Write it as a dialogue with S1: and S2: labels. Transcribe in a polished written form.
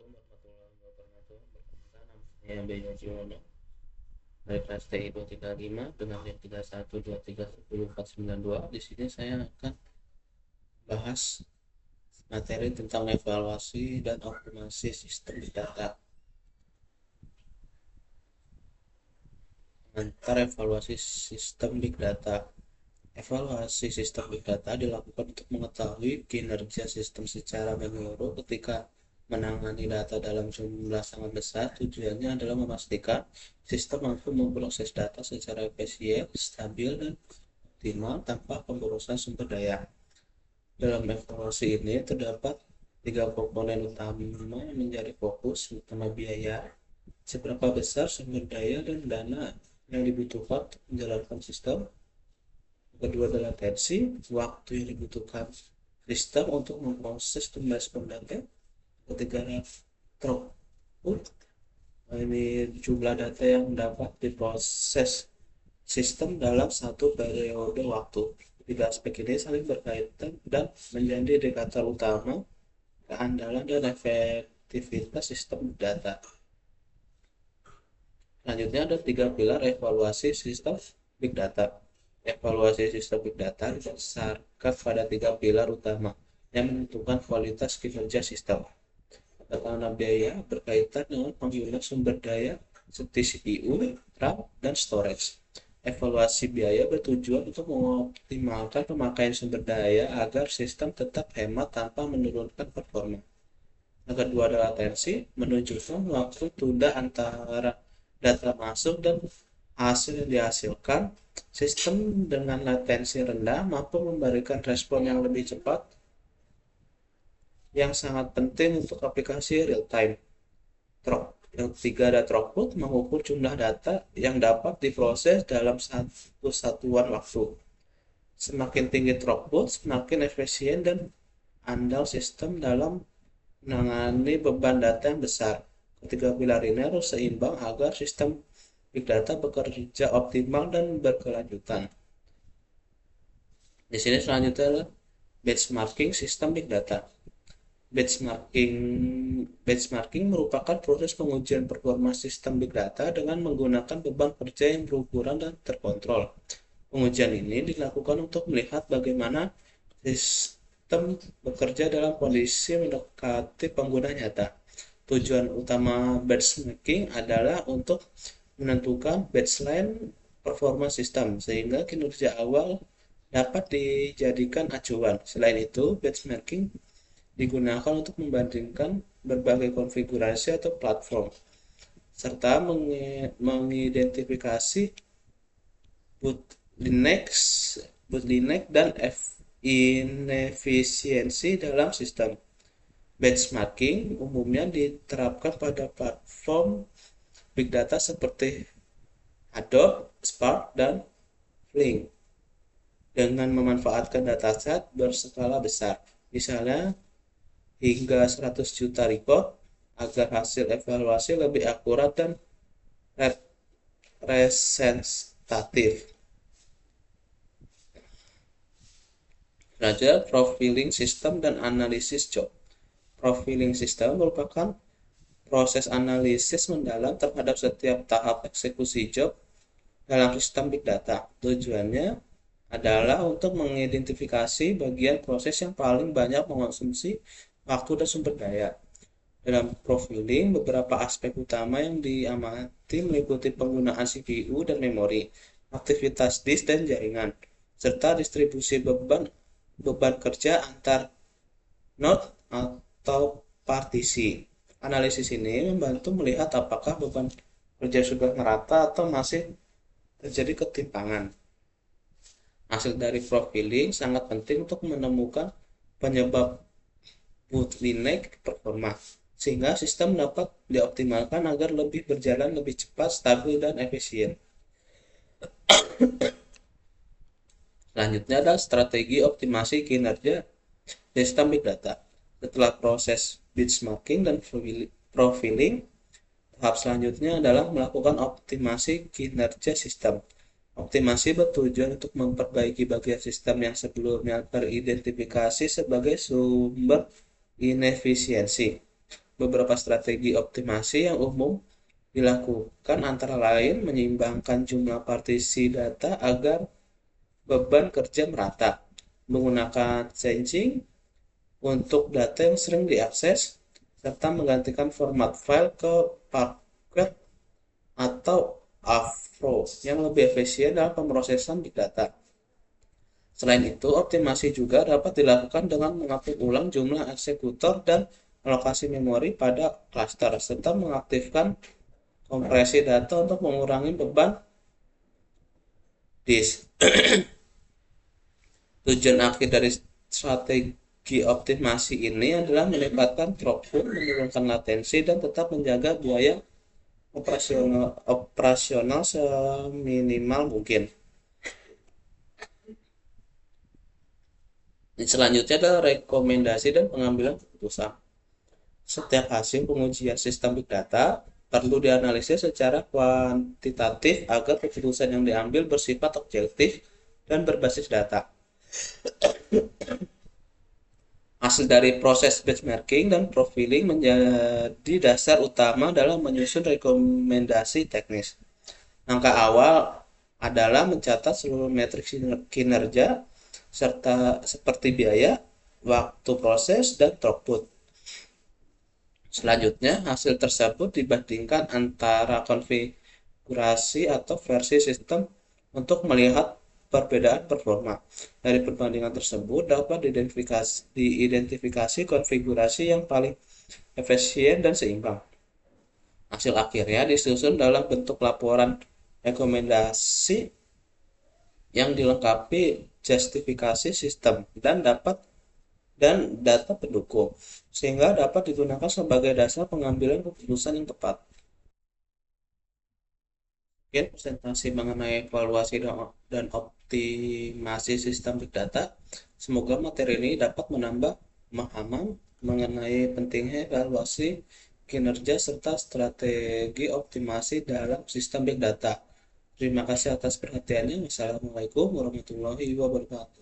S1: Assalamualaikum warahmatullahi wabarakatuh. Perkenalkan, nama saya Benyo Jiwono dari kelas TI 235 dengan NIM 3123104992. Di sini saya akan bahas materi tentang evaluasi dan optimasi sistem big data. Antar evaluasi sistem big data. Evaluasi sistem big data dilakukan untuk mengetahui kinerja sistem secara menyeluruh ketika menangani data dalam jumlah sangat besar. Tujuannya adalah memastikan sistem mampu memproses data secara efisien, stabil, dan optimal tanpa pemborosan sumber daya. Dalam evaluasi ini terdapat tiga komponen utama yang menjadi fokus, utama biaya, seberapa besar sumber daya dan dana yang dibutuhkan untuk menjalankan sistem. Kedua adalah latensi, waktu yang dibutuhkan sistem untuk memproses dan merespon data. Ketiga adalah throughput, ini jumlah data yang dapat diproses sistem dalam satu periode waktu. Tiga aspek ini saling berkaitan dan menjadi indikator utama keandalan dan efektivitas sistem data. Selanjutnya ada tiga pilar evaluasi sistem big data. Evaluasi sistem big data berdasarkan pada tiga pilar utama yang menentukan kualitas kinerja sistem. Pertama, biaya berkaitan dengan penggunaan sumber daya seperti CPU, RAM, dan storage. Evaluasi biaya bertujuan untuk mengoptimalkan pemakaian sumber daya agar sistem tetap hemat tanpa menurunkan performa. Yang kedua adalah latensi, menunjukkan waktu tunda antara data masuk dan hasil yang dihasilkan. Sistem dengan latensi rendah mampu memberikan respon yang lebih cepat, yang sangat penting untuk aplikasi real time. Yang ketiga ada throughput, mengukur jumlah data yang dapat diproses dalam satu satuan waktu. Semakin tinggi throughput, semakin efisien dan andal sistem dalam menangani beban data yang besar. Ketiga pilar ini harus seimbang agar sistem big data bekerja optimal dan berkelanjutan. Di sini selanjutnya adalah benchmarking sistem big data. Benchmarking merupakan proses pengujian performa sistem big data dengan menggunakan beban kerja yang berukuran dan terkontrol. Pengujian ini dilakukan untuk melihat bagaimana sistem bekerja dalam kondisi mendekati pengguna nyata. Tujuan utama benchmarking adalah untuk menentukan baseline performa sistem sehingga kinerja awal dapat dijadikan acuan. Selain itu, benchmarking digunakan untuk membandingkan berbagai konfigurasi atau platform serta mengidentifikasi bottleneck dan inefisiensi dalam sistem. Benchmarking umumnya diterapkan pada platform big data seperti Hadoop, Spark, dan Flink dengan memanfaatkan dataset berskala besar, misalnya hingga 100 juta record, agar hasil evaluasi lebih akurat dan representatif. Selanjutnya, profiling sistem dan analisis job. Profiling sistem merupakan proses analisis mendalam terhadap setiap tahap eksekusi job dalam sistem big data. Tujuannya adalah untuk mengidentifikasi bagian proses yang paling banyak mengonsumsi waktu dan sumber daya. Dalam profiling, beberapa aspek utama yang diamati meliputi penggunaan CPU dan memori, aktivitas disk dan jaringan, serta distribusi beban kerja antar node atau partisi. Analisis ini membantu melihat apakah beban kerja sudah merata atau masih terjadi ketimpangan. Hasil dari profiling sangat penting untuk menemukan penyebab bottleneck performa, sehingga sistem dapat dioptimalkan agar lebih berjalan lebih cepat, stabil, dan efisien. Selanjutnya adalah strategi optimasi kinerja sistem big data. Setelah proses benchmarking dan profiling, tahap selanjutnya adalah melakukan optimasi kinerja sistem. Optimasi bertujuan untuk memperbaiki bagian sistem yang sebelumnya teridentifikasi sebagai sumber inefisiensi. Beberapa strategi optimasi yang umum dilakukan antara lain menyeimbangkan jumlah partisi data agar beban kerja merata, menggunakan changing untuk data yang sering diakses, serta menggantikan format file ke Parquet atau Avro yang lebih efisien dalam pemrosesan big data. Selain itu, optimasi juga dapat dilakukan dengan mengatur ulang jumlah eksekutor dan alokasi memori pada klaster, serta mengaktifkan kompresi data untuk mengurangi beban disk. Tujuan akhir dari strategi optimasi ini adalah meningkatkan throughput, menurunkan latensi, dan tetap menjaga biaya operasional seminimal mungkin. Selanjutnya adalah rekomendasi dan pengambilan keputusan. Setiap hasil pengujian sistem big data perlu dianalisis secara kuantitatif agar keputusan yang diambil bersifat objektif dan berbasis data. Hasil dari proses benchmarking dan profiling menjadi dasar utama dalam menyusun rekomendasi teknis. Langkah awal adalah mencatat seluruh metrik kinerja serta seperti biaya, waktu proses, dan throughput. Selanjutnya, hasil tersebut dibandingkan antara konfigurasi atau versi sistem untuk melihat perbedaan performa. Dari perbandingan tersebut dapat diidentifikasi konfigurasi yang paling efisien dan seimbang. Hasil akhirnya disusun dalam bentuk laporan rekomendasi yang dilengkapi justifikasi sistem dan data pendukung, sehingga dapat digunakan sebagai dasar pengambilan keputusan yang tepat. Mungkin presentasi mengenai evaluasi dan optimasi sistem big data. Semoga materi ini dapat menambah pemahaman mengenai pentingnya evaluasi kinerja serta strategi optimasi dalam sistem big data. Terima kasih atas perhatiannya. Wassalamualaikum warahmatullahi wabarakatuh.